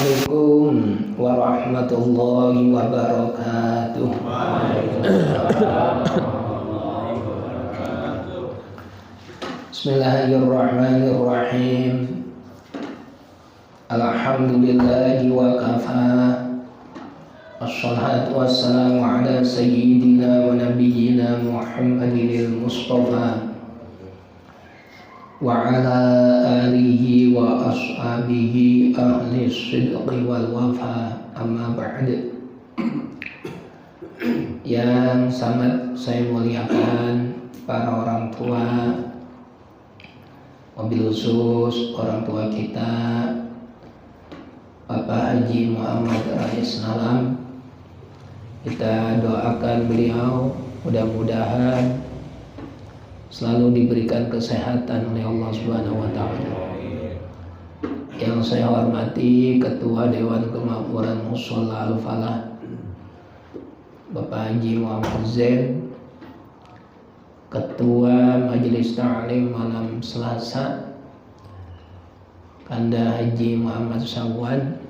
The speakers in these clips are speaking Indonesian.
Assalamualaikum warahmatullahi wabarakatuh. Bismillahirrahmanirrahim. Alhamdulillahi wa kafa. Assalatu wassalamu ala sayyidina wa nabiyyina Muhammadin al-Mustafa wa ala alihi wa ashabihi ahli sidqi wal wafa, amma ba'd. Yang sangat saya muliakan para orang tua, wabil khusus orang tua kita Bapak Haji Muhammad Rais Nalam, kita doakan beliau mudah-mudahan selalu diberikan kesehatan oleh Allah Subhanahu wa taala. Yang saya hormati Ketua Dewan Kemakmuran Mushola Al-Falah Bapak Haji Muhammad Zain, Ketua Majelis Ta'lim malam Selasa Kanda Haji Muhammad Sawan.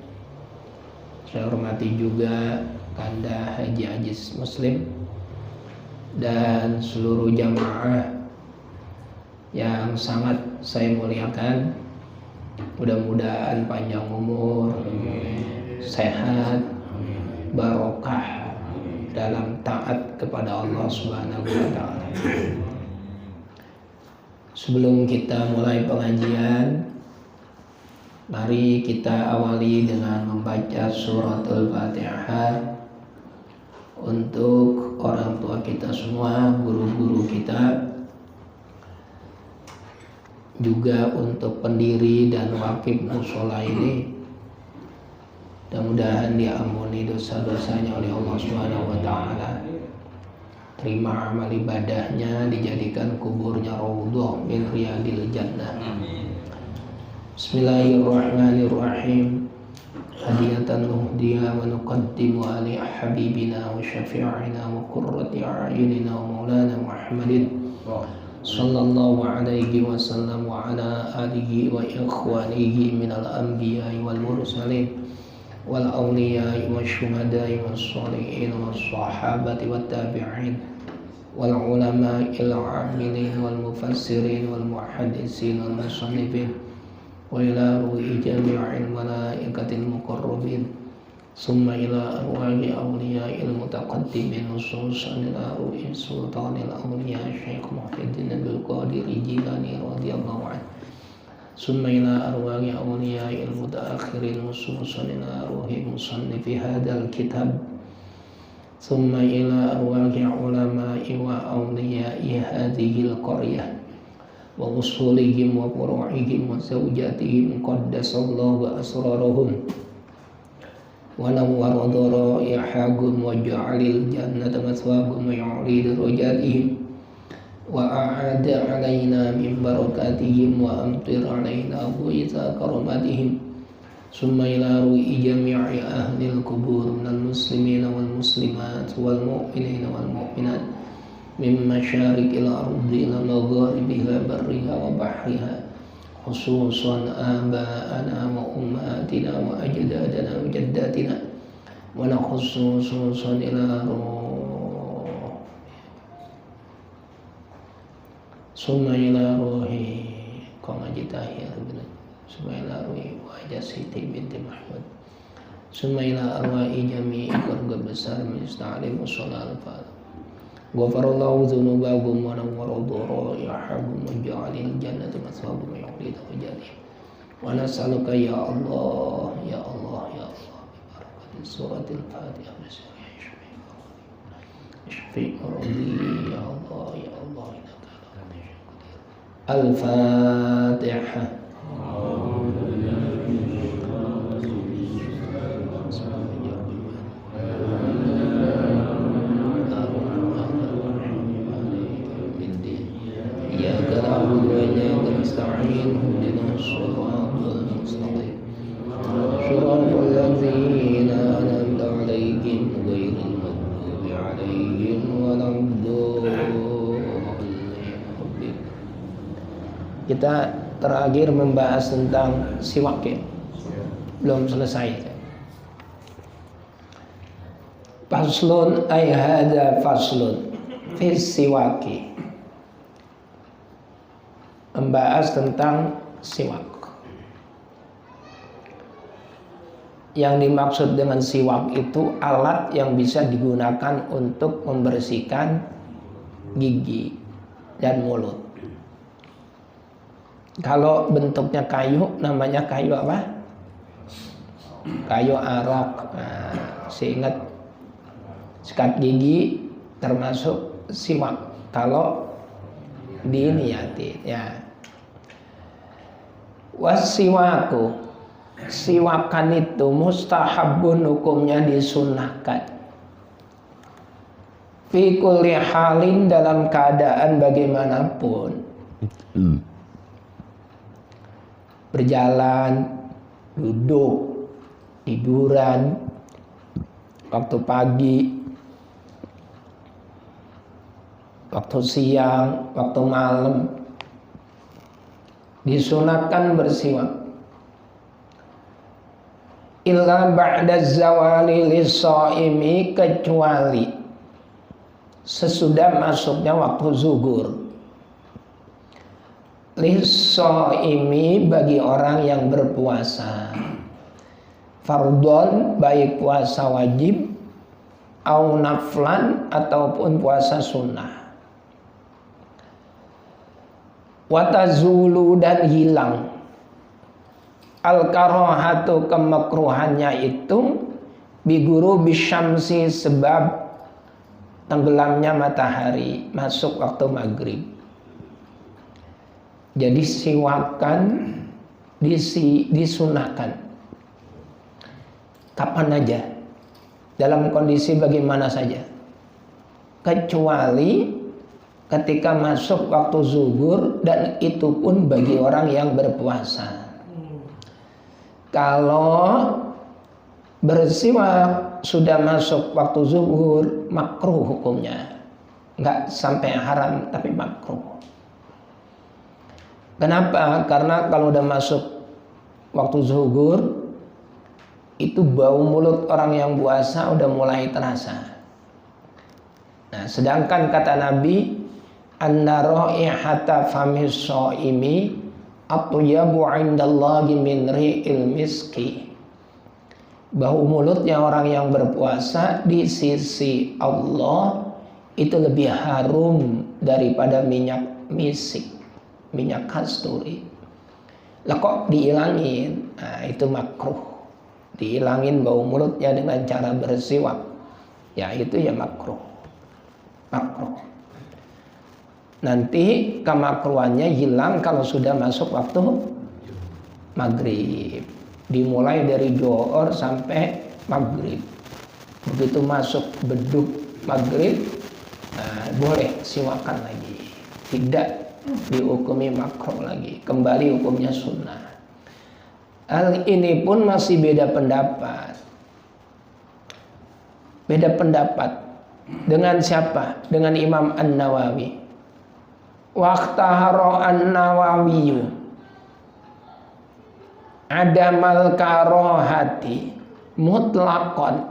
Saya hormati juga Kanda Haji Aziz Muslim dan seluruh jamaah yang sangat saya muliakan. Mudah-mudahan panjang umur, sehat, barokah dalam taat kepada Allah Subhanahu wa taala. Sebelum kita mulai pengajian, mari kita awali dengan membaca surat Al-Fatihah untuk orang tua kita semua, guru-guru kita, juga untuk pendiri dan wakil mushola ini. Mudah-mudahan diampuni dosa-dosanya oleh Allah Subhanahu wa taala. Terima amal ibadahnya, dijadikan kuburnya raudhah min riyadil jannah. Bismillahirrahmanirrahim. Hadiyatan nuhdiyah wa nuqaddimu ali habibina wa syafi'ina wa qurrati a'yunina wa maulana Muhammadin sallallahu alaihi wasallam wa ala alihi wa ikhwanihi minal anbiya'i wal mursalin wal awliya'i wa syuhada'i wa sholihin wa sahabati wa tabi'in wal ulama'il amilin wal mufassirin wal muhaddisin wal musannifin wa ila ruhi jami'il malaikatil muqarrabin summa ila arwahi awliya'il mutaqaddimin khususan ila ruhi sultanil awliya Syekh Muhyiddin Abdul Qadir Jilani radhiyallahu anhu, summa ila arwahi awliya'il mutaakhirin khususan ila ruhi musannifi hadzal kitab, summa ila arwahi ulama'i wa awliya'i hadhil qaryah wa usulihim wa furu'ihim wa zawjatihim qaddasallahu asrarahum wa nawwara dharaihahum wa ja'alil jannata mathwahum wa yu'li darajatihim wa a'ada 'alaina min barakatihim wa amtir 'alaina ghaitha karamatihim, summa ila ru'i jami'i ahlil qubur minal muslimina wal muslimat wal mu'minina wal mu'minat min masyariqil ardi ila magharibiha barriha wa bahriha, khususan aba'ana wa ummatina wa ajdadana wa jaddatina, wa khususan ila summa ila ruhi Qaji Tahir, summa ila ruhi wajah Siti binti Mahmud, summa ila arwahi jami'i keluarga besar Majelis Ta'lim Mushola Al-Falah. Ghafarallahu dzunubahum wa nawwara dharaihahum wa ja'alil jannata mathwahum wa yu'li darajatihim. Wa nas'aluka ya Allah, ya Allah, ya Allah, bi barakati suratil Fatihah Syfi' maradi ya Allah, ya Allah, innaka ala kulli syai'in qadir. Al-Fatihah. Kita terakhir membahas tentang siwak ya. belum selesai. Faslun ay hadza faslun fi siwaki, membahas tentang siwak. Yang dimaksud dengan siwak itu alat yang bisa digunakan untuk membersihkan gigi dan mulut. Kalau bentuknya kayu, namanya kayu apa? Kayu arak. Nah, seingat sikat gigi termasuk siwak kalau diniati ya. Wasiwaku, siwakan itu mustahabun, hukumnya disunahkan. Fi kulli halin, dalam keadaan bagaimanapun. Berjalan, duduk, tiduran, waktu pagi, waktu siang, waktu malam, disunahkan bersiwak. Illa ba'da zawali lis-shaimi, kecuali sesudah masuknya waktu zuhur. Lis-shaimi, bagi orang yang berpuasa. Fardhon, baik puasa wajib, au naflan, ataupun puasa sunnah. Watazulu, dan hilang. Al-karahatu, kemakruhannya itu biguru bisyamsi, sebab tenggelamnya matahari, masuk waktu maghrib. Jadi siwakan disunahkan kapan aja, dalam kondisi bagaimana saja, kecuali ketika masuk waktu zuhur, dan itu pun bagi orang yang berpuasa. Kalau bersiwak sudah masuk waktu zuhur, makruh hukumnya, nggak sampai haram tapi makruh. Kenapa? Karena kalau udah masuk waktu zuhur, itu bau mulut orang yang puasa udah mulai terasa. Nah, sedangkan kata Nabi, anna raihata famis shaimi atyabu 'indallahi min ri'il miski, bau mulutnya orang yang berpuasa di sisi Allah itu lebih harum daripada minyak misik, minyak kasturi. Lah kok dihilangin? Nah, itu makruh. Dihilangin bau mulutnya dengan cara bersiwak, ya itu ya makruh. Makruh. Nanti kemakruhannya hilang kalau sudah masuk waktu maghrib. Dimulai dari Johor sampai maghrib. Begitu masuk beduk maghrib, nah, boleh siwakan lagi. Tidak dihukumi makruh lagi. Kembali hukumnya sunnah. Hal ini pun masih beda pendapat. Beda pendapat dengan siapa? Dengan Imam An-Nawawi. Waqtahara An-Nawawi adamal karahati mutlaqan.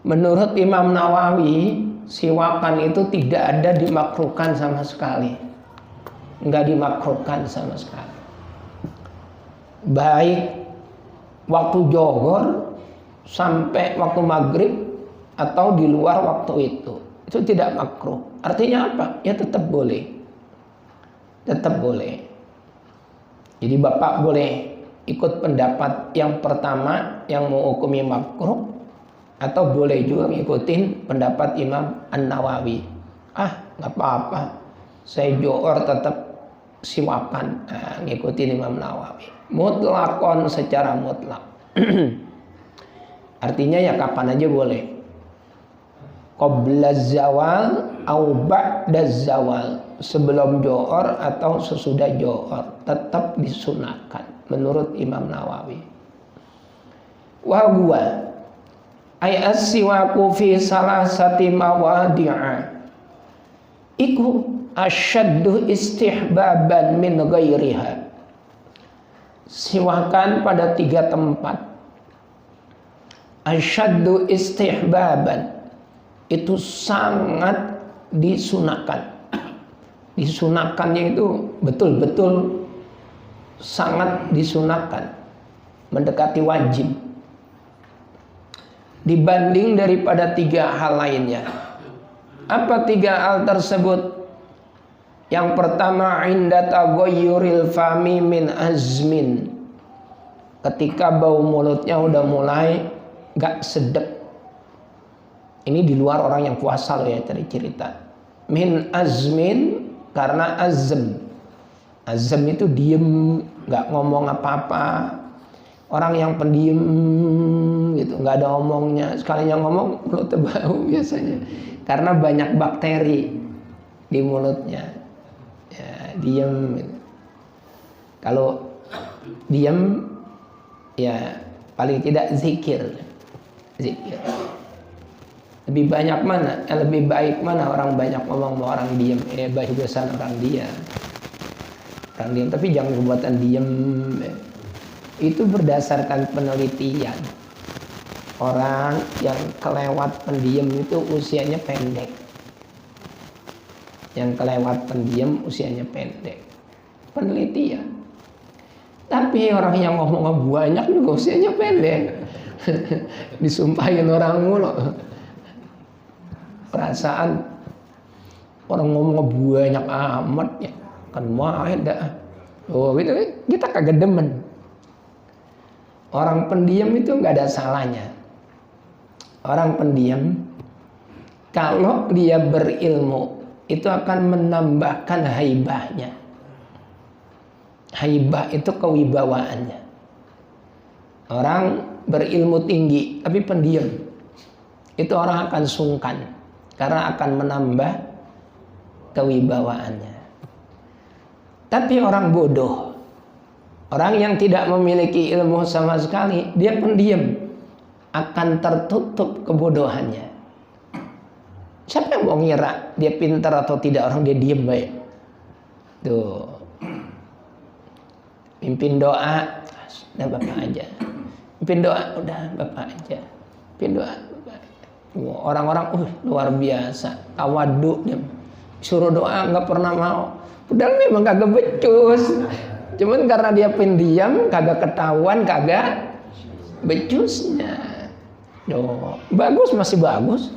Menurut Imam Nawawi, siwakan itu tidak ada dimakruhkan sama sekali. Enggak dimakruhkan sama sekali. Baik waktu Johor sampai waktu maghrib atau di luar waktu itu tidak makruh. Artinya apa? Ya tetap boleh. Tetap boleh. Jadi Bapak boleh ikut pendapat yang pertama yang menghukumi makruh, atau boleh juga ngikutin pendapat Imam An-Nawawi. Nggak apa-apa, saya Johor tetap siwakan. Ngikutin Imam Nawawi. Mutlakon, secara mutlak. Artinya ya kapan aja boleh. Qabla zawal au ba'da zawal, sebelum Johor atau sesudah Johor, tetap disunahkan menurut Imam Nawawi. Wa huwa ay as-siwaku fi salasati mawadi'a, iku asyaddu istihbaban min ghairiha, siwakan pada 3 tempat. Asyaddu istihbaban, itu sangat disunahkan. Disunahkannya itu betul-betul sangat disunahkan, mendekati wajib, dibanding daripada 3 hal lainnya. Apa 3 hal tersebut? Yang pertama, inda taghayyuril fami min azmin, ketika bau mulutnya udah mulai gak sedap. Ini di luar orang yang puasa loh ya, tadi cerita. Min azmin, karena azm. Azm itu diem, gak ngomong apa-apa. Orang yang pendiam gitu, gak ada omongnya. Sekalinya ngomong mulutnya bau biasanya, karena banyak bakteri di mulutnya. Ya, diem gitu. Kalau diem ya paling tidak zikir. Lebih banyak mana? Lebih baik mana orang banyak ngomong sama orang diem? Bagusan orang diam. Orang diam, tapi jangan kebuatan diem. Itu berdasarkan penelitian. Orang yang kelewat pendiam itu usianya pendek. Yang kelewat pendiam usianya pendek. Penelitian. Tapi orang yang ngomong banyak juga usianya pendek. Disumpahin orang mulu. Perasaan orang ngomong banyak amat ya, kan main dah. Oh gitu, kita kagak demen. Orang pendiam itu nggak ada salahnya. Orang pendiam kalau dia berilmu itu akan menambahkan haibahnya. Haibah itu kewibawaannya. Orang berilmu tinggi tapi pendiam, itu orang akan sungkan karena akan menambah kewibawaannya. Tapi orang bodoh, orang yang tidak memiliki ilmu sama sekali, dia pendiam, akan tertutup kebodohannya. Siapa yang mau ngira dia pintar atau tidak, orang dia diem baik. Tuh, pimpin doa, udah bapak aja. Pimpin doa, udah bapak aja. Pimpin doa, bapak. Orang-orang luar biasa, tawaduk dia. Suruh doa nggak pernah mau. Padahal memang kagak becus. Cuman karena dia pendiam, kagak ketahuan, kagak becusnya. Duh, bagus, masih bagus.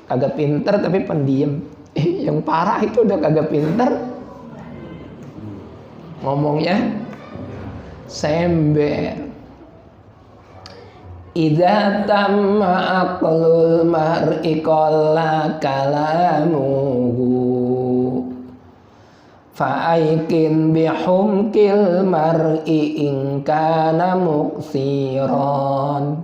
Kagak pinter tapi pendiam. Yang parah itu udah kagak pinter, ngomongnya sember. Idza tamma aqlul mar'i qalla kalamuhu fa'aikin bihumkil mar'i in kana muksiran.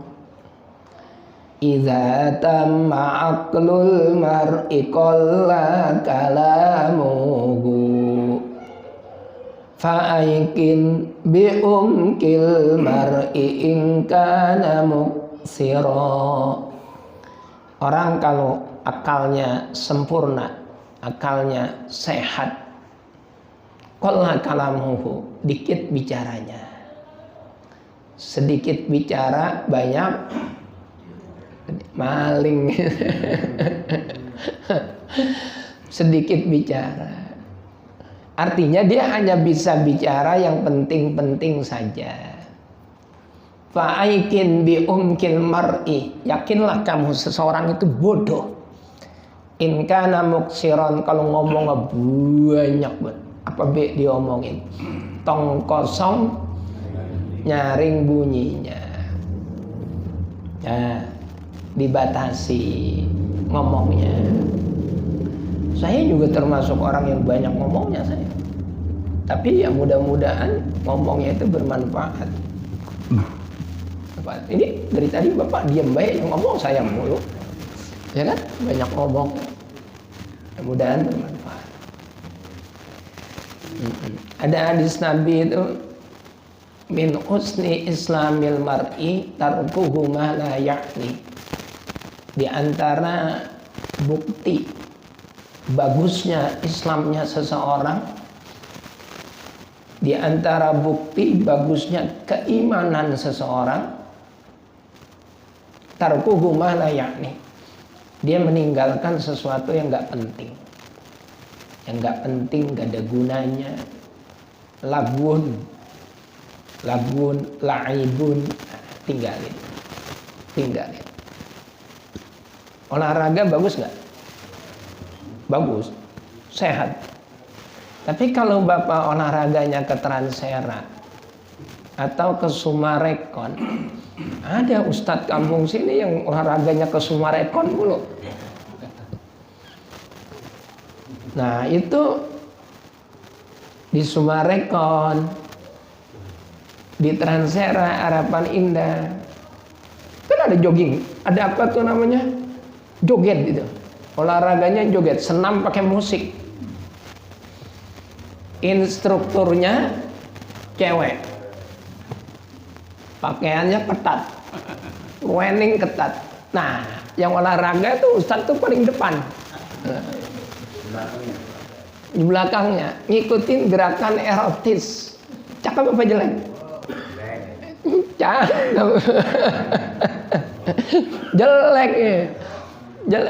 Idza tamma aqlul mar'i qalla kalamuhu fa'aikin bi'umkil mar'i in kana muksira. Orang kalau akalnya sempurna, akalnya sehat, qalla kalamuhu, dikit bicaranya. Sedikit bicara, banyak maling. Sedikit bicara, artinya dia hanya bisa bicara yang penting-penting saja. Fa'aikin bi umkil mar'i, yakinlah kamu seseorang itu bodoh. In kana muksiron, kalau ngomong banyak banget. Apa be diomongin? Tong kosong nyaring bunyinya. Nah, dibatasi ngomongnya. Saya juga termasuk orang yang banyak ngomongnya saya. Tapi ya mudah-mudahan ngomongnya itu bermanfaat. Ini dari tadi Bapak diam baik, yang ngomong saya mulu. Ya kan? Banyak ngomong. Mudah-mudahan bermanfaat. Ada hadis Nabi itu, min husni islamil mar'i tarkuhu ma la ya'ni. Di antara bukti bagusnya Islamnya seseorang Di antara bukti bagusnya keimanan seseorang, tarkuhu ma la ya'ni. Dia meninggalkan sesuatu yang nggak penting. Yang nggak penting, nggak ada gunanya. Lagun, la'ibun, tinggalin. Olahraga bagus nggak? Bagus, sehat. Tapi kalau bapak olahraganya ke Transera atau ke Sumarekon, ada ustadz kampung sini yang olahraganya ke Sumarekon mulu. Nah itu di Sumarekon, di Transera, Harapan Indah, kan ada jogging, ada apa tuh namanya, joget gitu. Olahraganya joget, senam pakai musik. Instrukturnya cewek, pakaiannya ketat, wening ketat. Nah, yang olahraga tuh ustadz tuh paling depan, di belakangnya ngikutin gerakan erotis. Cakep apa jelek? Cakep. Jelek ya.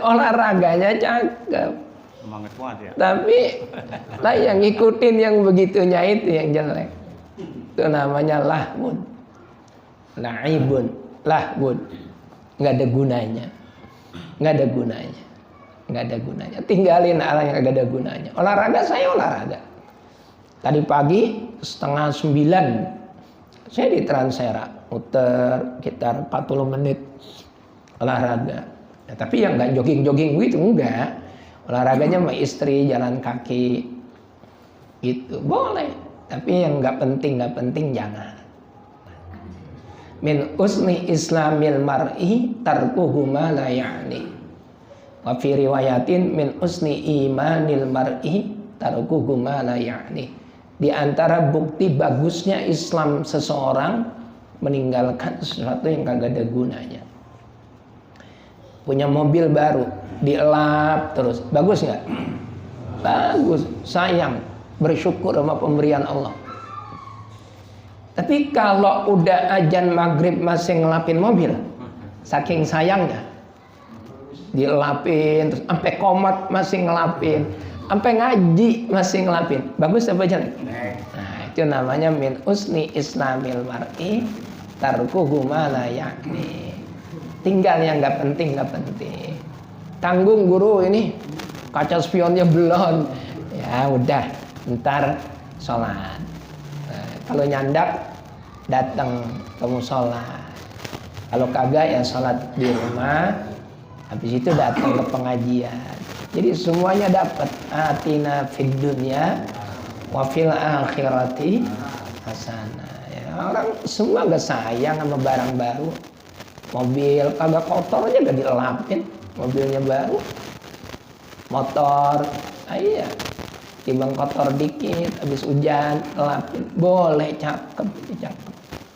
Olahraganya cakep. Semangat banget ya. Tapi lah yang ngikutin yang begitunya itu yang jelek. Itu namanya lahbun, la'ibun, lahbun. Nggak ada gunanya. Tinggalin hal yang nggak ada gunanya. Olahraga, saya olahraga. Tadi pagi 8:30 saya di Transera, muter sekitar 40 menit olahraga. Ya, tapi yang nggak jogging gitu enggak. Olahraganya sama istri, jalan kaki gitu boleh, tapi yang nggak penting jangan. Min usni islamil mar'i tarkuhu ma la ya'ni. Wa fi riwayatin min usni imanil mar'i tarkuhu ma la ya'ni. Di antara bukti bagusnya Islam seseorang, meninggalkan sesuatu yang kagak ada gunanya. Punya mobil baru, dielap terus, bagus nggak? Bagus, sayang, bersyukur sama pemberian Allah. Tapi kalau udah azan maghrib masih ngelapin mobil, saking sayangnya, dielapin terus sampai komat masih ngelapin, sampai ngaji masih ngelapin, bagus apa jelek? Nah, itu namanya min usni islamil mar'i tarkuhu ma la ya'ni. Tinggal yang nggak penting. Tanggung guru ini kaca spionnya belum, ya udah ntar sholat. Nah, kalau nyandak datang ke musola, kalau kagak ya sholat di rumah, habis itu datang ke pengajian. Jadi semuanya dapat. Atina fid dunya wa fil akhirati hasanah. Ya, orang semua gak sayang sama barang baru. Mobil kagak kotor aja gak dielapin, mobilnya baru. Motor, iya, timbang kotor dikit, habis hujan elapin, boleh, cakep.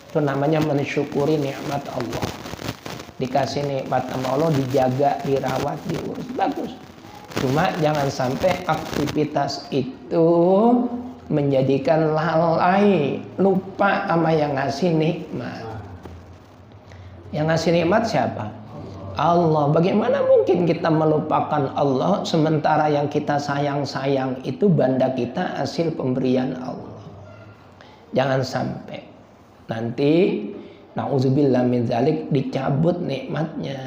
Itu namanya mensyukuri nikmat Allah. Dikasih nikmat sama Allah, dijaga, dirawat, diurus, bagus. Cuma jangan sampai aktivitas itu menjadikan lalai, lupa sama yang ngasih nikmat. Yang ngasih nikmat siapa? Allah. Bagaimana mungkin kita melupakan Allah sementara yang kita sayang-sayang itu banda kita hasil pemberian Allah. Jangan sampai nanti na'udzubillah min dzalik dicabut nikmatnya.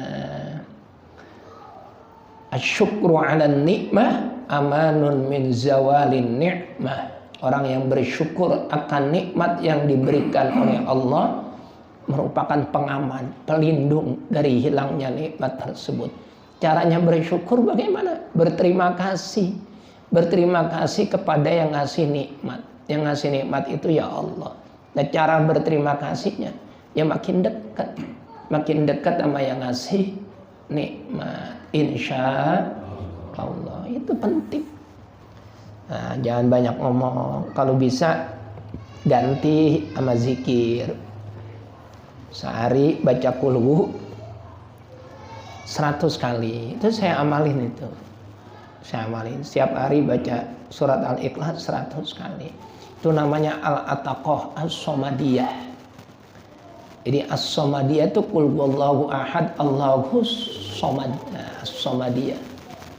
Asyukru 'alan nikmah amanun min zawalin ni'mah. Orang yang bersyukur akan nikmat yang diberikan oleh Allah merupakan pengaman, pelindung dari hilangnya nikmat tersebut. Caranya bersyukur bagaimana? Berterima kasih. Berterima kasih kepada yang ngasih nikmat. Yang ngasih nikmat itu ya Allah. Dan cara berterima kasihnya ya makin dekat. Makin dekat sama yang ngasih nikmat. Insya Allah. Itu penting. Nah, jangan banyak ngomong. Kalau bisa ganti sama zikir. Sehari baca kulhu 100 kali. Itu saya amalin itu. Saya amalin. Setiap hari baca surat Al-Ikhlas 100 kali. Itu namanya al-ataqah as-somadiyah. Jadi as-somadiyah itu qul huwallahu ahad Allahus somad. Nah, as-somadiyah.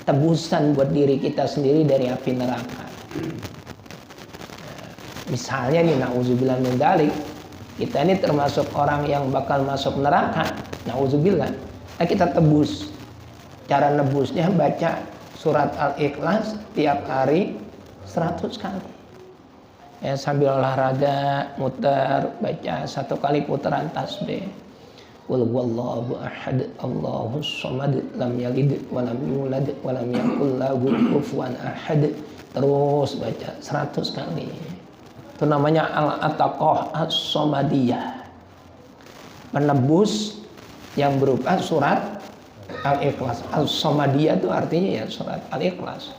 Tebusan buat diri kita sendiri dari api neraka. Misalnya nih, na'udzubillah min dzalik, kita ini termasuk orang yang bakal masuk neraka, na'udzubillah. Nah, kita tebus. Cara nebusnya baca surat Al-Ikhlas tiap hari 100 kali. Ya, sambil olahraga, muter, baca 1 kali putaran tasbih. Qul huwallahu ahad Allahus somad lam yalid wa lam yulad wa lam yakul lahu kufuwan ahad. Terus baca 100 kali. Itu namanya al-ataqah as-somadiyah. Penebus yang berupa surat Al-Ikhlas. As-somadiyah itu artinya ya surat Al-Ikhlas.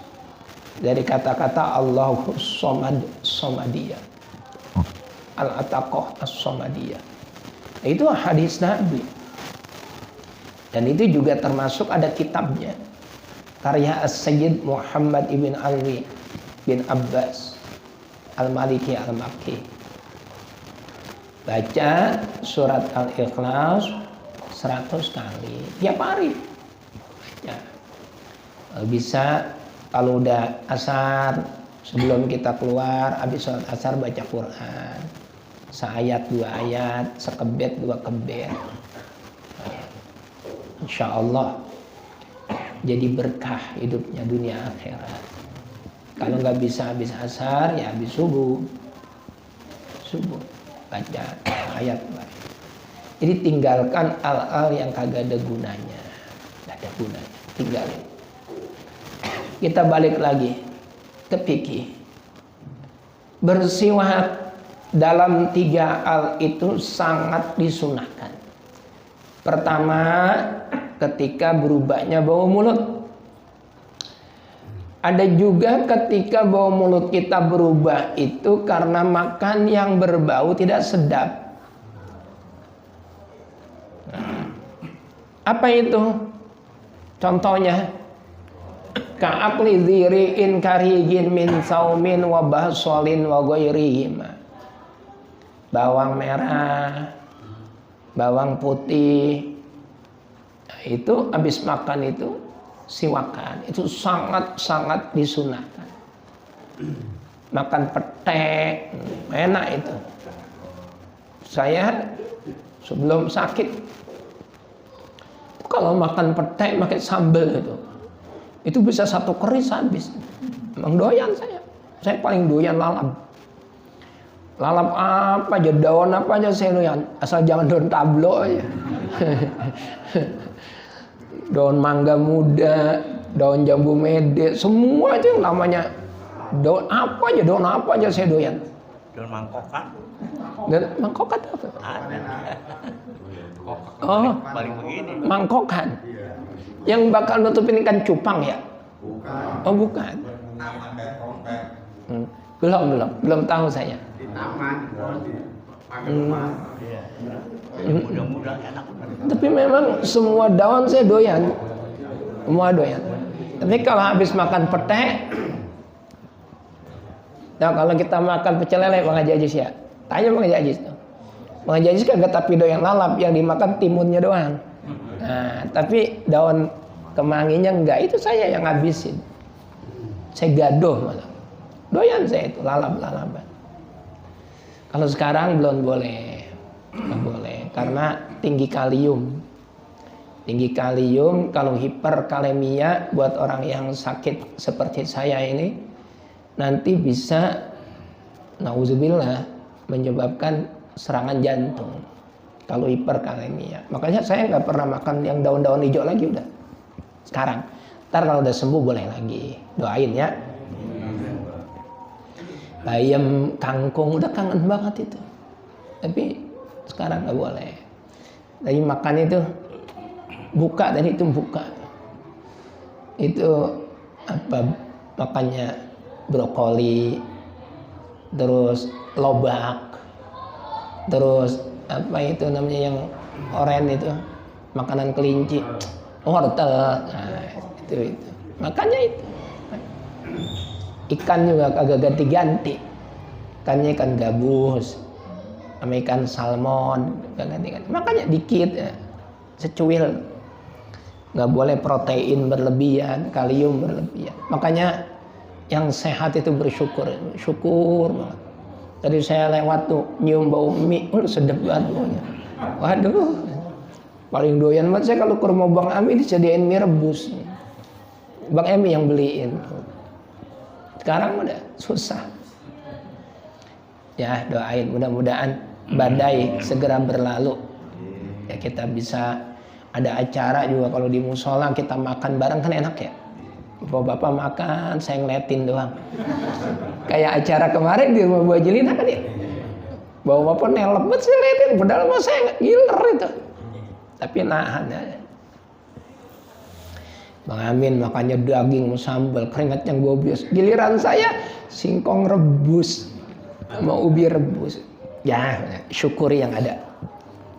Dari kata-kata Allahus somad, somadiyah. Al-ataqah as-somadiyah. Itu hadis Nabi. Dan itu juga termasuk ada kitabnya. Karya As-Sayyid Muhammad ibn Alwi bin Abbas Al-Maliki Al-Makki. Baca surat Al-Ikhlas 100 kali tiap hari. Ya. Bisa kalau udah asar, sebelum kita keluar habis sholat asar baca Quran. Seayat 2 ayat, sekebet 2 kebet. Insya Allah jadi berkah hidupnya dunia akhirat. Kalau nggak bisa habis asar, ya habis subuh baca ayat. Jadi tinggalkan hal-hal yang kagak ada gunanya, nggak ada gunanya, tinggalin. Kita balik lagi ke fikih. Bersiwak dalam 3 hal itu sangat disunahkan. Pertama, ketika berubahnya bau mulut. Ada juga ketika bau mulut kita berubah itu karena makan yang berbau tidak sedap. Apa itu? Contohnya, ka'akli dziri'in karigin min saumin wa bahsolin wa ghairihima. Bawang merah, bawang putih. Nah, itu habis makan itu siwakan, itu sangat-sangat disunahkan. Makan pete, enak itu. Saya sebelum sakit, kalau makan pete pakai sambal itu bisa 1 keris habis. Emang doyan saya. Saya paling doyan lalap. Lalap apa aja, daun apa aja saya doyan. Asal jangan daun tablo aja. Daun mangga muda, daun jambu mede, semua aja namanya daun apa aja saya doyan. Daun mangkokan. Dan mangkokan apa? Ada. Oh, Paling begini. mangkokan. Yang bakal nutupin ikan cupang ya? Bukan. Oh, bukan. Nama kayak trompet. Belum tahu saya. Di taman, pakai rumah. Mudah-mudahan enak. Tapi memang semua daun saya doyan. Semua doyan. Tapi kalau habis makan pete, nah kalau kita makan pecel lele Bang Haji Ajis ya. Tanya Bang Haji Ajis tuh. Bang Haji Ajis kagak tapi doyan lalap, yang dimakan timunnya doang. Nah, tapi daun kemanginya enggak, itu saya yang habisin. Saya gaduh malah. Doyan saya itu lalap-lalapan. Kalau sekarang belum boleh. Nggak boleh karena tinggi kalium. Tinggi kalium kalau hiperkalemia buat orang yang sakit seperti saya ini nanti bisa nauzubillah menyebabkan serangan jantung kalau hiperkalemia. Makanya saya nggak pernah makan yang daun-daun hijau lagi udah. Sekarang, ntar kalau udah sembuh boleh lagi. Doain ya. Bayam, kangkung udah kangen banget itu. Tapi sekarang nggak boleh. Tadi makan itu buka, tadi itu buka. Itu apa makannya brokoli, terus lobak, terus apa itu namanya yang oren itu makanan kelinci, wortel, nah, itu makanya itu. Ikan juga kagak ganti-ganti. Kannya ikan gabus, sama ikan salmon, makanya dikit ya, secuil. Nggak boleh protein berlebihan, kalium berlebihan. Makanya yang sehat itu bersyukur, syukur banget. Tadi saya lewat tuh nyium bau mie, sedep banget baunya. Waduh, paling doyan banget saya kalau ke rumah Bang Ami disediain mie rebus. Bang Ami yang beliin. Sekarang udah susah. Ya doain mudah-mudahan badai segera berlalu. Ya kita bisa ada acara juga kalau di musola kita makan bareng kan enak ya. Bapak-bapak makan, saya ngeliatin doang. Kayak acara kemarin di rumah Bu Jelina kan ya. Bapak-bapak nelep banget saya ngeliatin, padahal mah saya giler itu. Tapi nahan aja. Bang Amin makanya daging sambal, keringat yang gobios. Giliran saya singkong rebus sama ubi rebus. Ya, syukuri yang ada.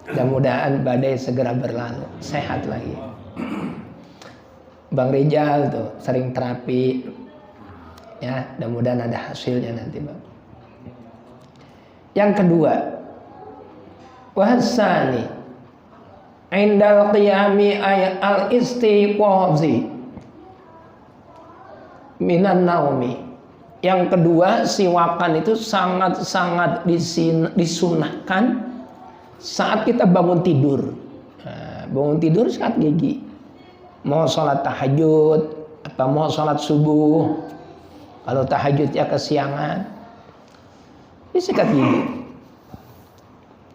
Mudah-mudahan badai segera berlalu, sehat lagi. Bang Rijal tuh sering terapi. Ya, mudah-mudahan ada hasilnya nanti, Bang. Yang kedua, wahsani indal qiyami al-istiqazi minan naumi. Yang kedua, siwakan itu sangat-sangat disunahkan saat kita bangun tidur. Nah, bangun tidur sikat gigi. Mau sholat tahajud, apa mau sholat subuh. Kalau tahajudnya kesiangan, sikat gigi.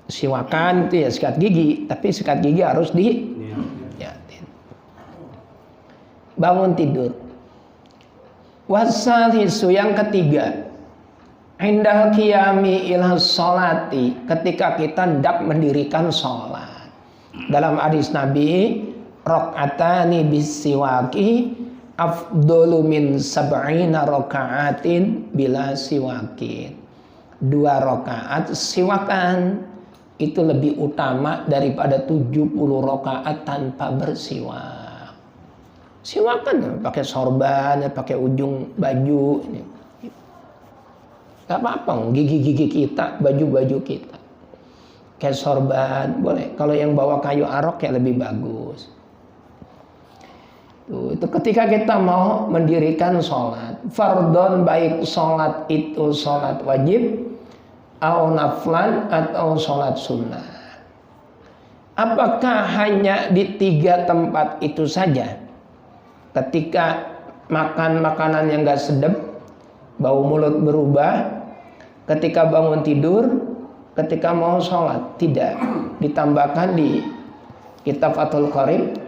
Siwakan itu ya sikat gigi, tapi sikat gigi harus diyatin. Bangun tidur. Wasalisu yang ketiga, indal qiyami ila sholati, ketika kita hendak mendirikan sholat. Dalam hadis Nabi, rakaatani bisiwaki afdalu min sab'ina raka'atin bila siwakin. 2 rakaat siwakan itu lebih utama daripada 70 rakaat tanpa bersiwak. Siwakan pakai sorban, pakai ujung baju ini. Gak apa-apa, gigi-gigi kita, baju-baju kita. Kayak sorban boleh. Kalau yang bawa kayu arok ya lebih bagus. Tuh, itu ketika kita mau mendirikan sholat, fardon, baik sholat itu sholat wajib, au naflan atau sholat sunnah. Apakah hanya di 3 tempat itu saja? Ketika makan makanan yang gak sedap, bau mulut berubah, ketika bangun tidur, ketika mau sholat, tidak. Ditambahkan di kitab Fathul Qarib,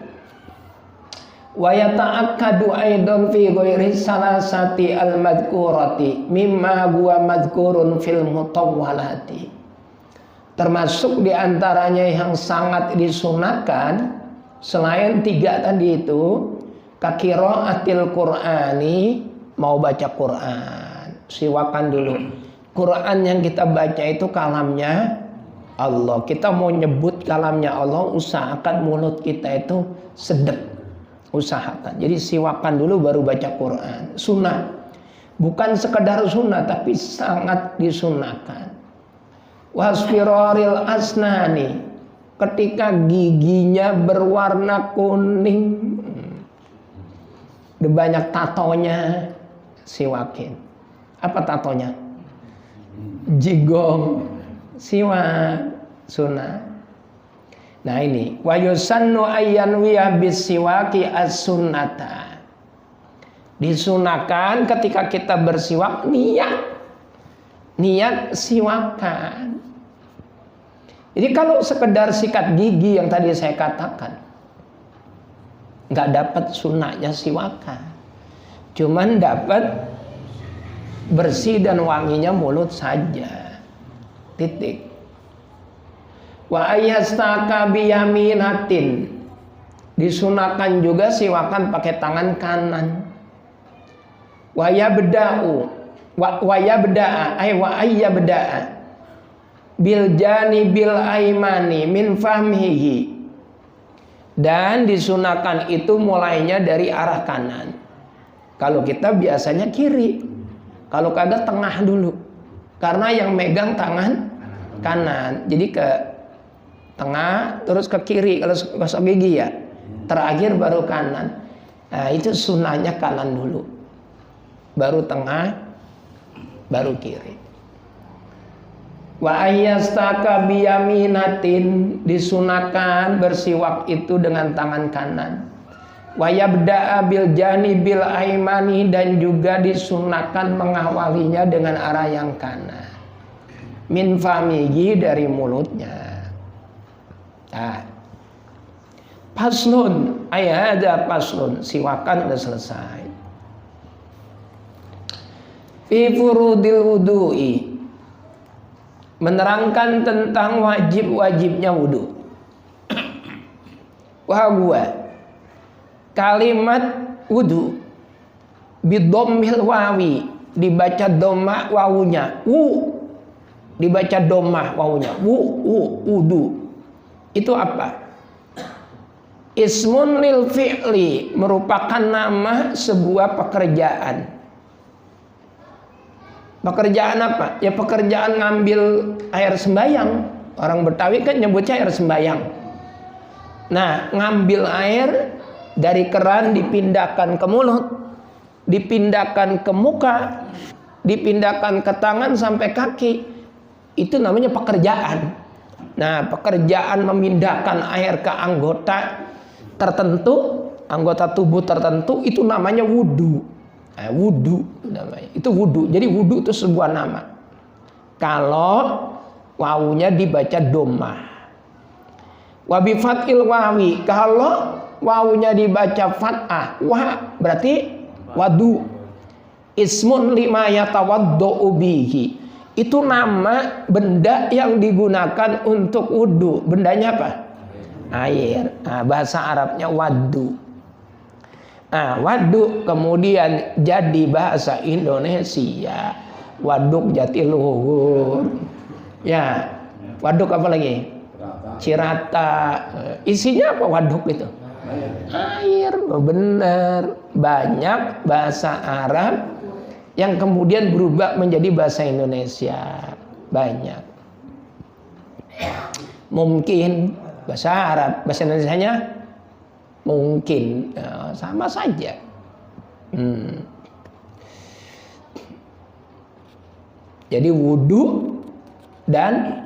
wa yata'akkadu aidan fi ghairi salasati al-madhkurati mimma huwa madhkurun fil mutawwalati. Termasuk diantaranya yang sangat disunahkan selain 3 tadi itu, kakiraatil Qur'ani, mau baca Quran, siwakan dulu. Quran yang kita baca itu kalamnya Allah. Kita mau nyebut kalamnya Allah, usahakan mulut kita itu sedep. Usahakan. Jadi siwakan dulu baru baca Quran. Sunnah. Bukan sekedar sunnah tapi sangat disunahkan. Wasfiraril asnani, ketika giginya berwarna kuning, udah banyak tatonya, siwakin. Apa tatonya? Jigong, siwak, sunnah. Nah ini, wa yusannu ayyanwiya bisiwaki as-sunnata. Disunahkan ketika kita bersiwak niat siwakan. Jadi kalau sekedar sikat gigi yang tadi saya katakan, nggak dapat sunnahnya siwakan, cuman dapat bersih dan wanginya mulut saja, titik. Wa ayastaka biyaminatin, disunahkan juga siwakan pakai tangan kanan. Wa yabda'u wa yabda'a bil janibil aimani min fahmihi, dan disunahkan itu mulainya dari arah kanan. Kalau kita biasanya kiri, kalau kagak tengah dulu. Karena yang megang tangan kanan. Jadi ke tengah terus ke kiri kalau gosok gigi ya. Terakhir baru kanan. Nah, itu sunahnya kanan dulu. Baru tengah, baru kiri. Wa ayyastaka biyaminatin, disunahkan bersiwak itu dengan tangan kanan. Wa yabda'a bil janibil aimani, dan juga disunahkan mengawalinya dengan arah yang kanan. Min famihi, dari mulutnya. Nah, paslun, ada paslun, siwakan udah selesai. Fi furudil wudu'i, menerangkan tentang wajib-wajibnya wudu. Wahwa, kalimat wudu bidommil wawi, dibaca doma wawunya, dibaca domah wawunya, wudu. Itu apa? Ismun lil fi'li, merupakan nama sebuah pekerjaan. Pekerjaan apa? Ya pekerjaan ngambil air sembayang. Orang Betawi kan nyebutnya air sembayang. Nah, ngambil air dari keran dipindahkan ke mulut, dipindahkan ke muka, dipindahkan ke tangan sampai kaki. Itu namanya pekerjaan. Nah, pekerjaan memindahkan air ke anggota tertentu, anggota tubuh tertentu, itu namanya wudu. Wudu namanya. Itu wudu. Jadi wudu itu sebuah nama. Kalau wawunya dibaca domah. Wa bi fathil wawi, kalau wawunya dibaca fathah, berarti wadu. Ismun lima yatawaddau bihi. Itu nama benda yang digunakan untuk wudu. Bendanya apa? Air. Nah, bahasa Arabnya wadu. Nah, waduk kemudian jadi bahasa Indonesia, waduk Jatiluhur. Ya, waduk apa lagi? Cirata. Isinya apa waduk itu? Air. Benar. Banyak bahasa Arab yang kemudian berubah menjadi bahasa Indonesia. Banyak. Mungkin bahasa Arab, bahasa Indonesianya mungkin ya, sama saja. Jadi wudu dan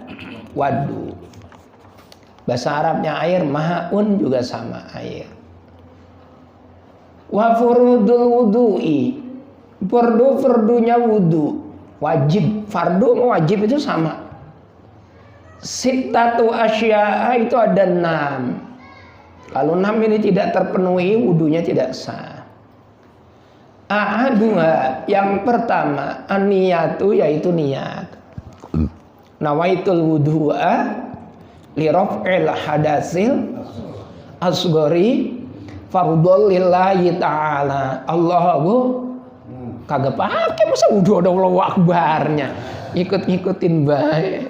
wadu. Bahasa Arabnya air, mahaun juga sama, air. Wa furudul wudu'i, fardunya wudu, wajib. Fardu sama wajib itu sama. Sittatu asya'a, itu ada 6. Kalau 6 ini tidak terpenuhi, wudunya tidak sah. Ahaduha, yang pertama, an-niyatu, yaitu niat. Nawaitul wudu'a li raf'il hadatsil asghari fardhul lillahi ta'ala. Allahu kagak pakai, masa wudu ada Allahu akbarnya. Ikut-ikutin baik.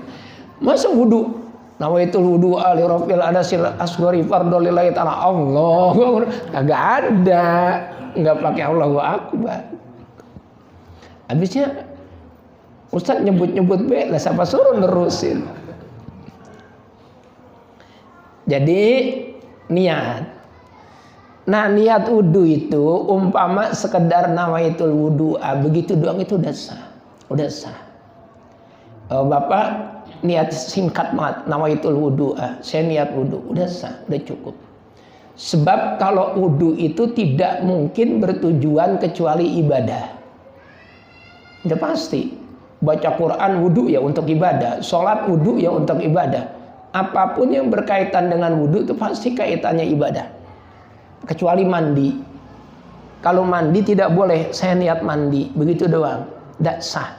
Masa wudu nawaitul wudu'a li raf'il hadatsil asghari fardhul lillahi ta'ala. Allah kagak ada. Enggak pakai Allahu akbar. Habisnya Ustaz nyebut-nyebut lah, siapa suruh nerusin. Jadi niat. Nah, niat wudu itu umpama sekedar nawaitul wudu'a, begitu doang itu udah sah. Udah sah. Bapak niat singkat banget, nawaitul wudu'a, saya niat wudu, udah sah, udah cukup. Sebab kalau wudu itu tidak mungkin bertujuan kecuali ibadah. Udah pasti. Baca Quran wudu ya untuk ibadah, sholat wudu ya untuk ibadah. Apapun yang berkaitan dengan wudu itu pasti kaitannya ibadah. Kecuali mandi. Kalau mandi tidak boleh, saya niat mandi, begitu doang, tidak sah.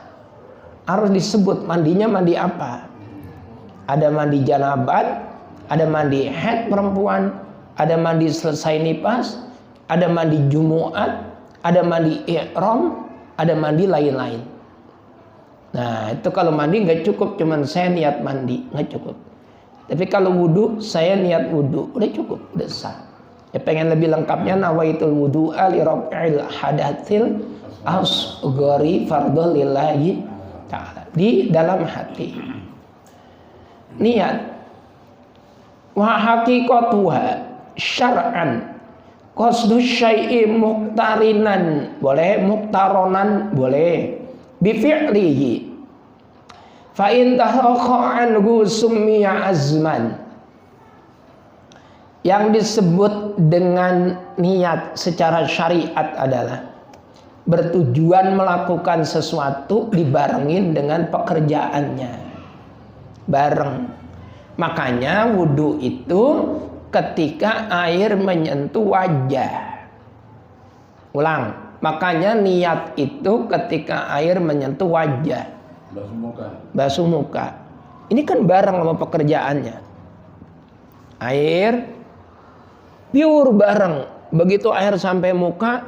Harus disebut mandinya mandi apa. Ada mandi janabat, ada mandi haid perempuan, ada mandi selesai nifas, ada mandi jumuat, ada mandi ihram, ada mandi lain-lain. Nah, itu kalau mandi nggak cukup cuman saya niat mandi, nggak cukup. Tapi kalau wudu, saya niat wudu, udah cukup, udah sah. Ya pengen lebih lengkapnya, nawaitul wudu'a li raf'il hadatsil asghari fardhu lillahi ta'ala. di dalam hati. Niat wa haqiqatuha syar'an qasdu syai'i muqtarinan, boleh, muqtaronan boleh, bi fi'lihi fa in tahaqqa anhu summiya azman. Yang disebut dengan niat secara syariat adalah bertujuan melakukan sesuatu dibarengin dengan pekerjaannya bareng. Makanya wudhu itu ketika air menyentuh wajah. Ulang, makanya niat itu ketika air menyentuh wajah, basuh muka. Ini kan bareng sama pekerjaannya. Air pure bareng, begitu air sampai muka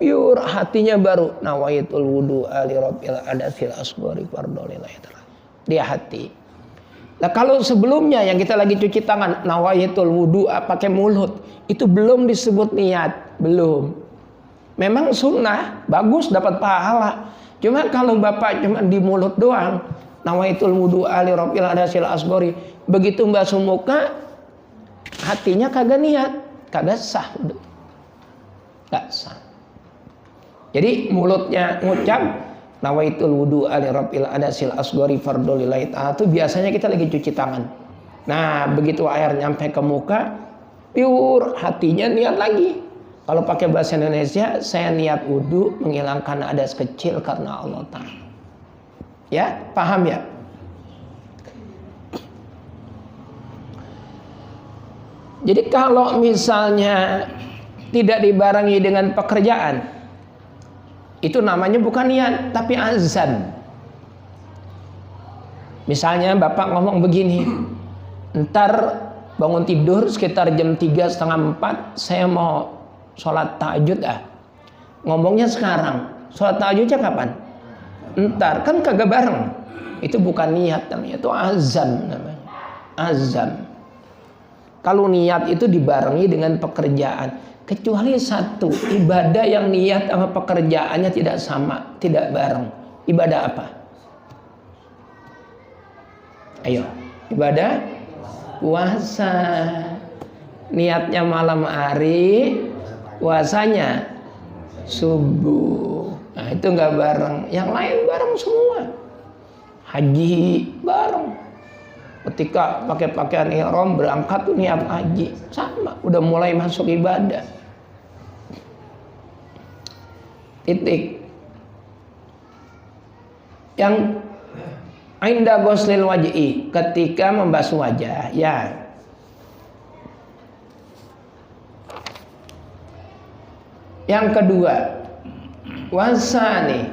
pure, hatinya baru nawaitul wudu ali rabbil adasil asghari fardholillahi ta'ala. Dia hati. Nah kalau sebelumnya yang kita lagi cuci tangan nawaitul wudu pakai mulut, itu belum disebut niat, belum. Memang sunnah, bagus dapat pahala. Cuma kalau bapak cuma di mulut doang nawaitul wudu ali rabbil adasil asghari, begitu basuh muka hatinya kagak niat, kagak sah wudu. Gak sah. Jadi mulutnya ngucap nawaitul wudu ali rabbil adasil asghari fardholillahi ta'ala, itu biasanya kita lagi cuci tangan. Nah begitu air nyampe ke muka pure, hatinya niat lagi. Kalau pakai bahasa Indonesia, saya niat wudu menghilangkan hadas kecil karena Allah Ta'ala. Ya, paham ya? Jadi kalau misalnya tidak dibarengi dengan pekerjaan, itu namanya bukan niat, tapi azam. Misalnya bapak ngomong begini, ntar bangun tidur sekitar jam 3:30 saya mau sholat tahajud Ngomongnya sekarang, sholat tahajudnya kapan? Ntar, kan kagak bareng. Itu bukan niat namanya, itu azam namanya. Azam. Kalau niat itu dibarengi dengan pekerjaan, kecuali satu, ibadah yang niat sama pekerjaannya tidak sama, tidak bareng. Ibadah apa? Ayo, ibadah puasa. Niatnya malam hari, puasanya subuh. Nah itu nggak bareng. Yang lain bareng semua. Haji bareng. Ketika pakai pakaian ihram berangkat tuh niat haji, sama, udah mulai masuk ibadah. Titik. Yang inda ghuslil wajhi, ketika membasuh wajah, ya. Yang kedua, wasani,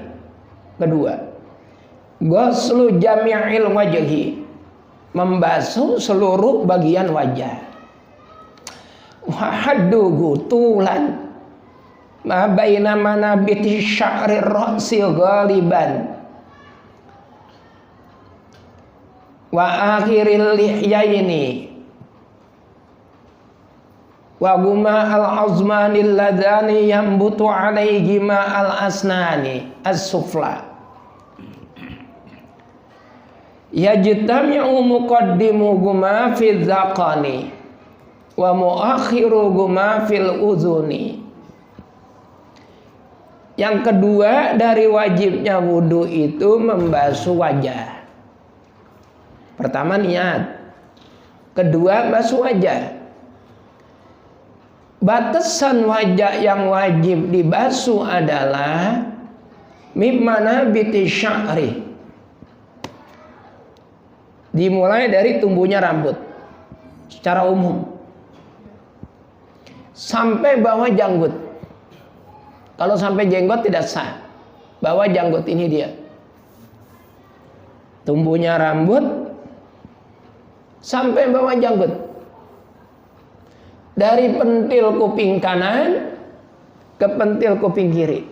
kedua, ghuslu jami'il wajhi, membasuh seluruh bagian wajah. Wa hadduhu tulan ma baina manabiti sya'ri ra'si ghaliban wa akhiril lihyaini wa guma al-azmanil ladhani yambutu alaihi ma al-asnani as-sufla yajtami'u muqaddimuhuma fi dzaqani wa muakhiruhuma fil uzuni. Yang kedua dari wajibnya wudu itu membasuh wajah. Pertama niat, kedua basuh wajah. Batasan wajah yang wajib dibasuh adalah mimana biti sya'ri, dimulai dari tumbuhnya rambut secara umum sampai bawah janggut. Kalau sampai jenggot tidak sah, bawah janggut ini dia. Tumbuhnya rambut sampai bawah janggut. Dari pentil kuping kanan ke pentil kuping kiri.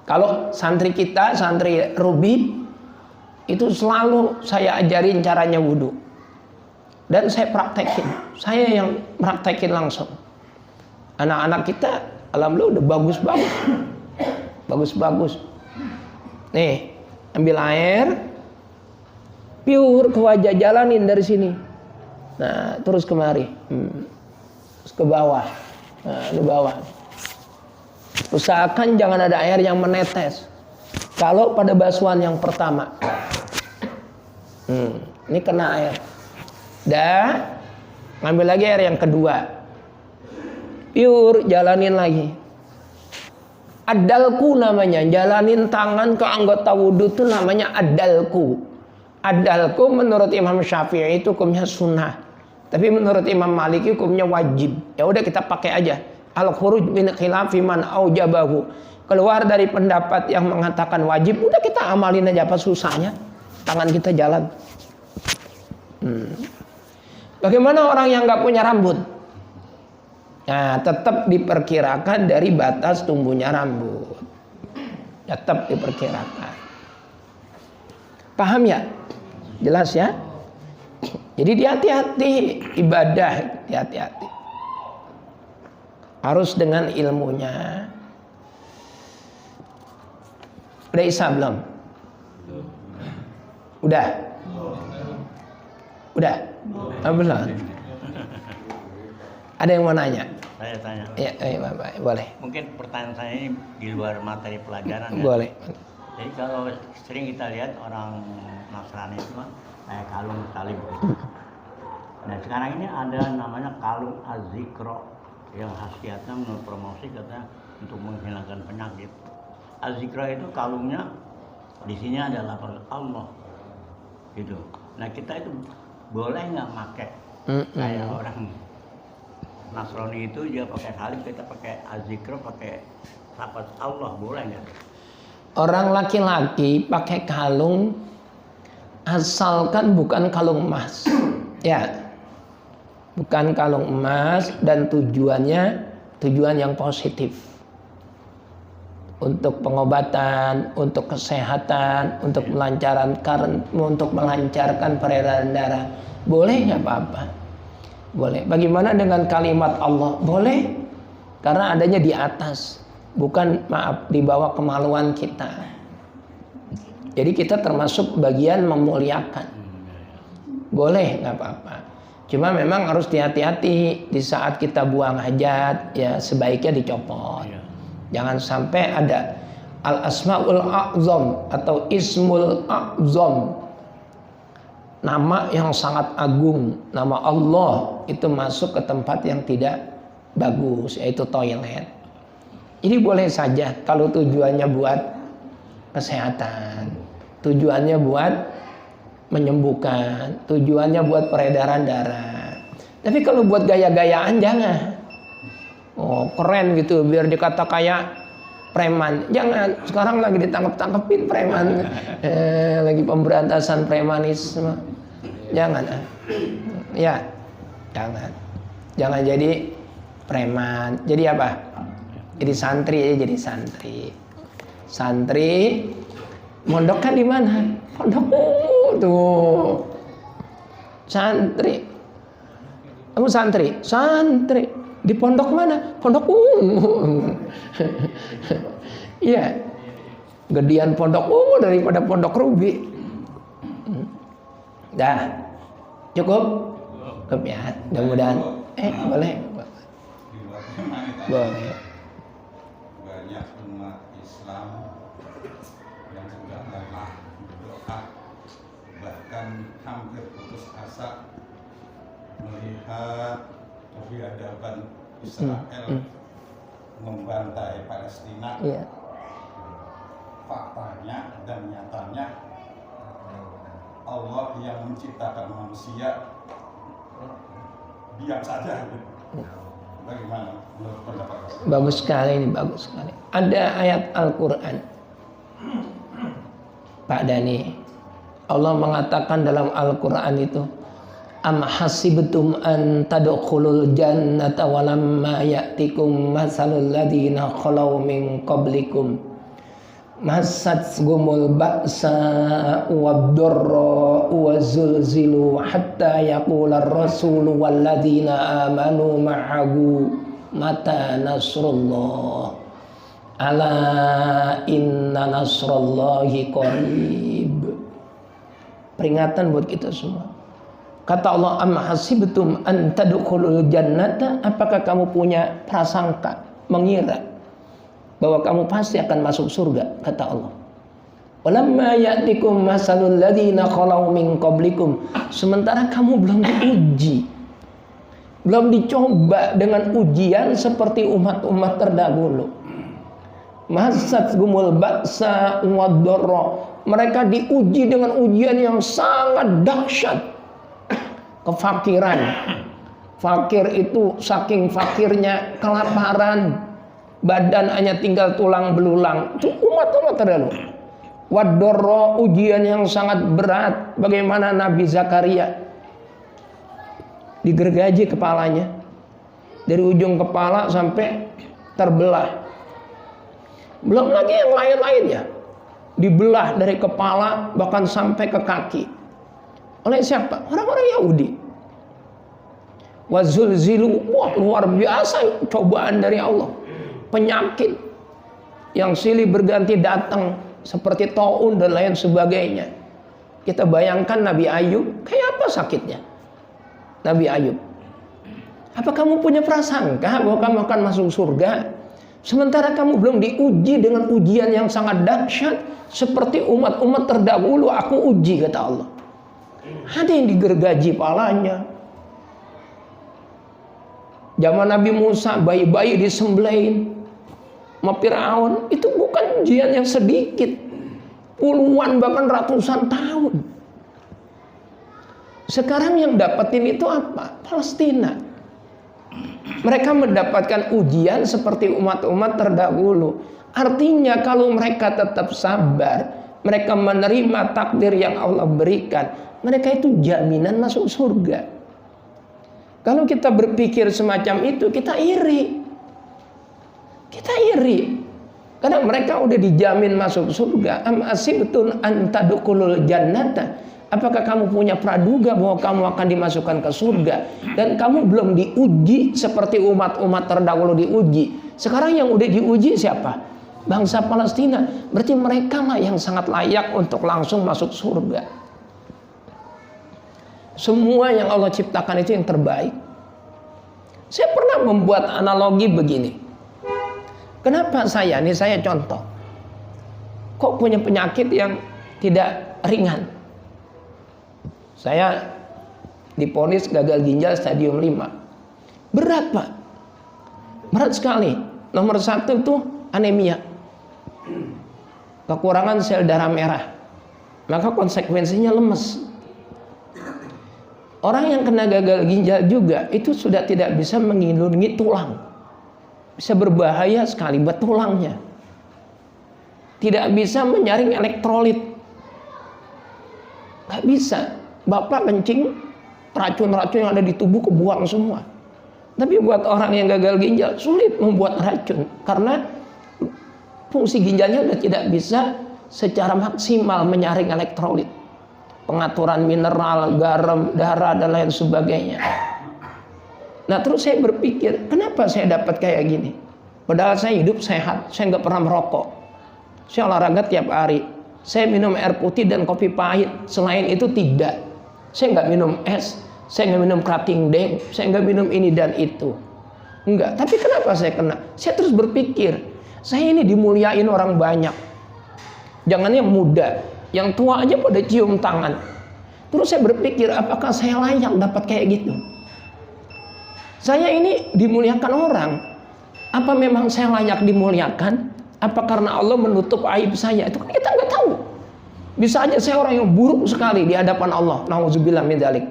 Kalau santri kita, santri Ruby, itu selalu saya ajarin caranya wudu. Dan saya praktekin. Saya yang praktekin langsung. Anak-anak kita alhamdulillah udah bagus-bagus. Bagus-bagus. Nih, ambil air, piur ke wajah, jalanin dari sini. Nah, terus kemari. Terus ke bawah. Nah, di bawah. Usahakan jangan ada air yang menetes. Kalau pada basuhan yang pertama. Ini kena air. Dah, ngambil lagi air yang kedua. Piur, jalanin lagi. Adalku namanya, jalanin tangan ke anggota wudhu itu namanya adalku. Adalku menurut Imam Syafi'i itu hukumnya sunnah. Tapi menurut Imam Maliki hukumnya wajib. Ya udah kita pakai aja. Al-khuruj min khilafi man aujabahu. Keluar dari pendapat yang mengatakan wajib, udah kita amalin aja, apa susahnya? Tangan kita jalan. Bagaimana orang yang nggak punya rambut? Nah, tetap diperkirakan dari batas tumbuhnya rambut. Tetap diperkirakan. Paham ya? Jelas ya? Jadi hati-hati ibadah, hati-hati. Harus dengan ilmunya. Udah Isya belum? Udah? Udah? Belum? Ada yang mau nanya? Saya tanya. Ya, boleh. Mungkin pertanyaan saya ini di luar materi pelajaran ya. Boleh. Jadi kalau sering kita lihat orang Nasrani itu kan kayak kalung salib gitu. Nah sekarang ini ada namanya kalung Az-Zikra yang khasiatnya menurut promosi katanya untuk menghilangkan penyakit. Az-Zikra itu kalungnya di sini ada lafaz Allah gitu. Nah kita itu boleh nggak pakai kayak orang Nasrani itu dia pakai salib, kita pakai Az-Zikra, pakai lafaz Allah, boleh nggak? Orang laki-laki pakai kalung asalkan bukan kalung emas. Ya. Bukan kalung emas dan tujuannya tujuan yang positif. Untuk pengobatan, untuk kesehatan, untuk melancarkan peredaran darah. Boleh nggak apa-apa? Boleh. Bagaimana dengan kalimat Allah? Boleh. Karena adanya di atas. Bukan di bawah kemaluan kita. Jadi kita termasuk bagian memuliakan. Boleh, nggak apa-apa. Cuma memang harus hati-hati di saat kita buang hajat, ya sebaiknya dicopot. Jangan sampai ada al-asmaul a'zam atau ismul a'zam. Nama yang sangat agung, nama Allah itu masuk ke tempat yang tidak bagus, yaitu toilet. Jadi boleh saja kalau tujuannya buat kesehatan, tujuannya buat menyembuhkan, tujuannya buat peredaran darah. Tapi kalau buat gaya-gayaan jangan. Oh keren gitu biar dikata kayak preman. Jangan. Sekarang lagi ditangkap-tangkepin preman. Lagi pemberantasan premanisme. Jangan. Ya, jangan. Jangan jadi preman. Jadi apa? Jadi santri aja, jadi santri. Santri mondok kan di mana? Pondok tuh. Santri. Kamu santri? Santri. Di pondok mana? Pondok ungu. Iya. Gedean pondok ungu daripada pondok rubi. Dah. Cukup? Cukup ya. Mudah-mudahan. Boleh. Boleh. Banyak umat Islam yang sudah lelah berdoa, bahkan hampir putus asa melihat kebiadaban Israel membantai Palestina. Iya. Faktanya dan nyatanya Allah yang menciptakan manusia diam saja. Bagaimana menurut pendapat Anda? Bagus sekali ini, bagus sekali. Ada ayat Al-Quran, Pak Dani. Allah mengatakan dalam Al-Quran itu, am hasibtum an tadkhulul jannata walamma ya'tikum masalul ladina khalau min qablikum massatgumul ba'sa wad-dharra wa zulzilu hatta yaqula ar-rasulu wal ladina amanu ma'ahu mata nasrullah. Ala inna nasrallahi qarib. Peringatan buat kita semua. Kata Allah, am hasibtum an tadkhulul jannata, apakah kamu punya prasangka, mengira bahwa kamu pasti akan masuk surga, kata Allah. Walamma ya'tikum masalul ladzina khalau min qablikum, sementara kamu belum diuji, belum dicoba dengan ujian seperti umat-umat terdahulu. Masatsgumul ba'sa wad-dharra, mereka diuji dengan ujian yang sangat dahsyat. Kefakiran, fakir itu saking fakirnya kelaparan, badan hanya tinggal tulang belulang. Itu umat-umat terdahulu. Wad-dharra, ujian yang sangat berat. Bagaimana Nabi Zakaria digergaji kepalanya dari ujung kepala sampai terbelah. Belum lagi yang lain-lainnya, dibelah dari kepala bahkan sampai ke kaki. Oleh siapa? Orang-orang Yahudi. Wazulzilu, wah luar biasa cobaan dari Allah. Penyakit yang silih berganti datang seperti taun dan lain sebagainya. Kita bayangkan Nabi Ayub, kayak apa sakitnya Nabi Ayub. Apa kamu punya prasangka bahwa kamu akan masuk surga, sementara kamu belum diuji dengan ujian yang sangat dahsyat seperti umat-umat terdahulu? Aku uji, kata Allah. Ada yang digergaji palanya. Zaman Nabi Musa, bayi-bayi disembelih sama Fir'aun. Itu bukan ujian yang sedikit, puluhan bahkan ratusan tahun. Sekarang yang dapetin itu apa? Palestina. Mereka mendapatkan ujian seperti umat-umat terdahulu. Artinya kalau mereka tetap sabar, mereka menerima takdir yang Allah berikan, mereka itu jaminan masuk surga. Kalau kita berpikir semacam itu, kita iri. Kita iri. Karena mereka udah dijamin masuk surga. Am asibtun an tadkhulul jannata, apakah kamu punya praduga bahwa kamu akan dimasukkan ke surga, dan kamu belum diuji seperti umat-umat terdahulu diuji. Sekarang yang udah diuji siapa? Bangsa Palestina. Berarti mereka lah yang sangat layak untuk langsung masuk surga. Semua yang Allah ciptakan itu yang terbaik. Saya pernah membuat analogi begini. Kenapa saya contoh, kok punya penyakit yang tidak ringan? Saya divonis gagal ginjal stadium 5. Berat, Pak. Berat sekali. Nomor 1 itu anemia. Kekurangan sel darah merah. Maka konsekuensinya lemes. Orang yang kena gagal ginjal juga itu sudah tidak bisa mengilungi tulang. Bisa berbahaya sekali buat tulangnya. Tidak bisa menyaring elektrolit. Gak bisa. Bapak kencing, racun-racun yang ada di tubuh kebuang semua. Tapi buat orang yang gagal ginjal sulit membuat racun, karena fungsi ginjalnya sudah tidak bisa secara maksimal menyaring elektrolit, pengaturan mineral, garam, darah dan lain sebagainya. Nah terus saya berpikir, kenapa saya dapat kayak gini? Padahal saya hidup sehat, saya nggak pernah merokok, saya olahraga tiap hari, saya minum air putih dan kopi pahit. Selain itu tidak. Saya nggak minum es, saya nggak minum kerating deng, saya nggak minum ini dan itu. Enggak. Tapi kenapa saya kena? Saya terus berpikir, saya ini dimuliain orang banyak. Jangan yang muda, yang tua aja pada cium tangan. Terus saya berpikir, apakah saya layak dapat kayak gitu? Saya ini dimuliakan orang. Apa memang saya layak dimuliakan? Apa karena Allah menutup aib saya? Itu kan kita nggak tahu. Bisa aja saya orang yang buruk sekali di hadapan Allah. Nauzubillah min dzalik.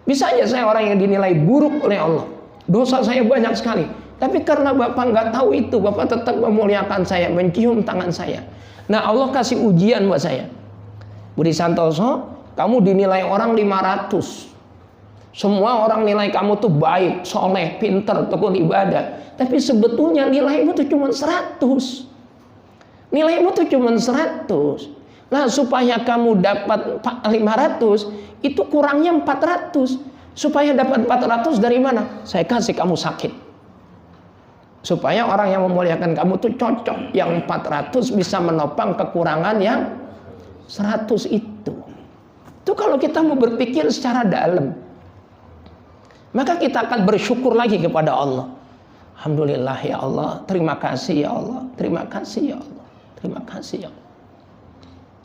Bisa aja saya orang yang dinilai buruk oleh Allah. Dosa saya banyak sekali. Tapi karena Bapak nggak tahu itu, Bapak tetap memuliakan saya, mencium tangan saya. Nah Allah kasih ujian buat saya. Budi Santoso, kamu dinilai orang 500. Semua orang nilai kamu tuh baik, soleh, pinter, tekun ibadah. Tapi sebetulnya nilaimu tuh cuma 100. Nilaimu tuh cuma 100. Nah supaya kamu dapat 500, itu kurangnya 400. Supaya dapat 400 dari mana? Saya kasih kamu sakit. Supaya orang yang memuliakan kamu tuh cocok. Yang 400 bisa menopang kekurangan yang 100 itu. Itu kalau kita mau berpikir secara dalam. Maka kita akan bersyukur lagi kepada Allah. Alhamdulillah ya Allah. Terima kasih ya Allah. Terima kasih ya Allah. Terima kasih ya Allah.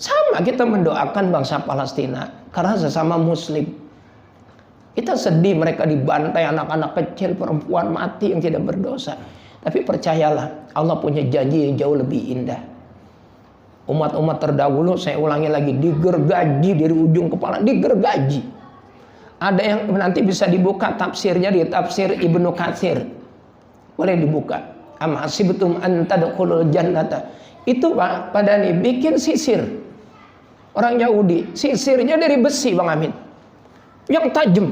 Sama kita mendoakan bangsa Palestina. Karena sesama muslim. Kita sedih mereka dibantai, anak-anak kecil, perempuan mati yang tidak berdosa. Tapi percayalah, Allah punya janji yang jauh lebih indah. Umat-umat terdahulu, saya ulangi lagi, digergaji dari ujung kepala, digergaji. Ada yang nanti bisa dibuka tafsirnya di tafsir Ibnu Katsir. Boleh dibuka. Am hasibtum an tadkhulul jannata. Itu Pak, pada nih bikin sisir. Orang Yahudi, sisirnya dari besi Bang Amin. Yang tajam.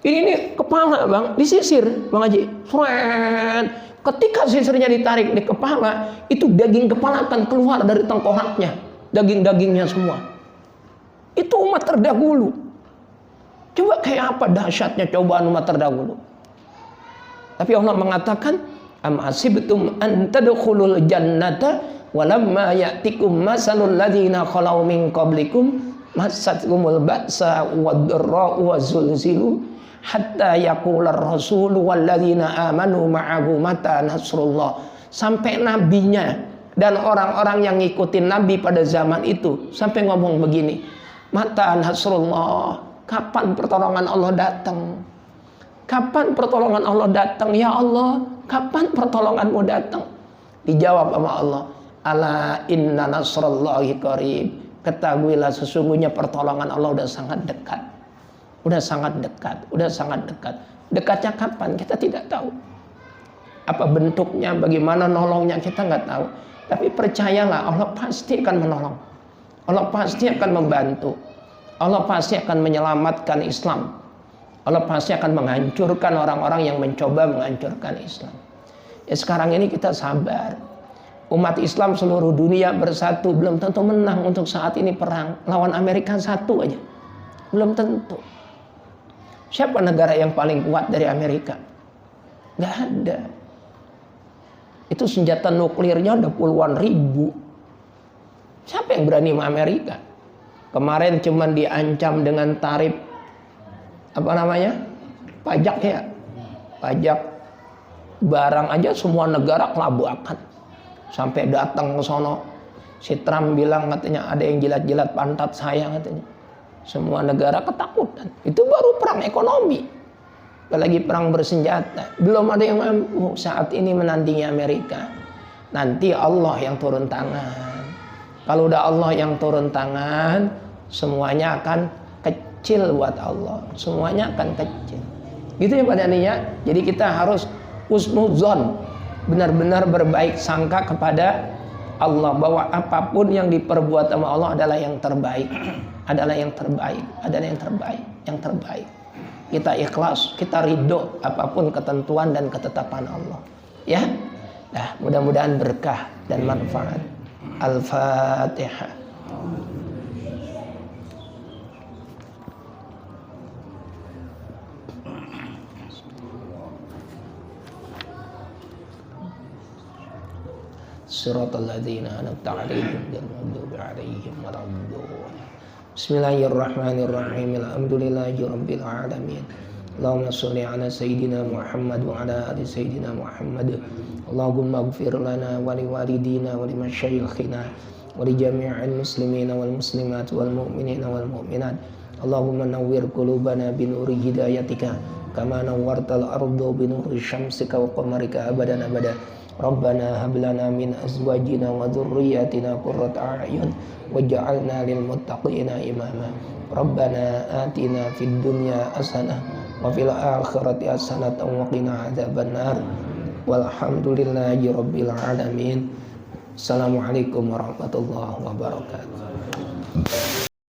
Ini nih kepala Bang, disisir Bang Haji. Ketika sisirnya ditarik di kepala, itu daging kepala akan keluar dari tengkoraknya. Daging-dagingnya semua. Itu umat terdahulu. Coba kayak apa dahsyatnya cobaan umat terdahulu. Tapi Allah mengatakan, am hasibtum an tadkhulul jannata walamma ya'tikum masalul ladzina khalau min qablikum massatkumul ba'sa wad-dharra'u wazulzilu hatta yaqular rasulu walladzina amanu ma'ahu mata nasrullah. Sampai nabinya dan orang-orang yang ngikutin nabi pada zaman itu sampai ngomong begini, mata nasrullah, kapan pertolongan Allah datang? Kapan pertolongan Allah datang? Ya Allah, kapan pertolonganmu datang? Dijawab sama Allah, ala inna nasrullahi qarib. Ketahuilah sesungguhnya pertolongan Allah udah sangat dekat. Udah sangat dekat, udah sangat dekat. Dekatnya kapan? Kita tidak tahu. Apa bentuknya, bagaimana nolongnya, kita nggak tahu. Tapi percayalah, Allah pasti akan menolong. Allah pasti akan membantu. Allah pasti akan menyelamatkan Islam. Allah pasti akan menghancurkan orang-orang yang mencoba menghancurkan Islam. Ya sekarang ini kita sabar. Umat Islam seluruh dunia bersatu, belum tentu menang untuk saat ini perang. Lawan Amerika satu aja. Belum tentu. Siapa negara yang paling kuat dari Amerika? Gak ada. Itu senjata nuklirnya udah puluhan ribu. Siapa yang berani sama Amerika? Kemarin cuman diancam dengan tarif pajak ya. Pajak barang aja semua negara kelabakan. Sampai datang ke sono, si Trump bilang katanya ada yang jilat-jilat pantat saya katanya. Semua negara ketakutan. Itu baru perang ekonomi. Apalagi perang bersenjata. Belum ada yang mampu saat ini menandingi Amerika. Nanti Allah yang turun tangan. Kalau udah Allah yang turun tangan, semuanya akan kecil buat Allah. Semuanya akan kecil. Gitu ya Pak Dani ya. Jadi kita harus husnuzon. Benar-benar berbaik sangka kepada Allah. Bahwa apapun yang diperbuat sama Allah adalah yang terbaik. Adalah yang terbaik, adalah yang terbaik, yang terbaik. Kita ikhlas, kita ridho apapun ketentuan dan ketetapan Allah. Ya, nah mudah-mudahan berkah dan manfaat. Al-Fatihah. Siratal ladzina an'amta 'alaihim ghairil maghdubi 'alaihim waladdallin. Bismillahirrahmanirrahim. Alhamdulillahirabbil alamin. Allahumma shalli ala sayyidina Muhammad wa ala ali sayyidina Muhammad. Allahumma ighfir lana wa liwalidina wa limasyayikhina wa li jami'il muslimina wal muslimat wal mu'minina wal mu'minat. Allahumma nawwir qulubana bi nuri hidayatika kama nawwartal arda bi nuri syamsika wa qamarika abadan abada. Rabbana hab lana min azwajina wa dhurriyyatina qurrata a'yun waj'alna lil muttaqina imama. Rabbana atina fid dunya hasanah wa fil akhirati hasanah wa qina adzabannar. Walhamdulillahi rabbil alamin. Assalamualaikum warahmatullahi wabarakatuh.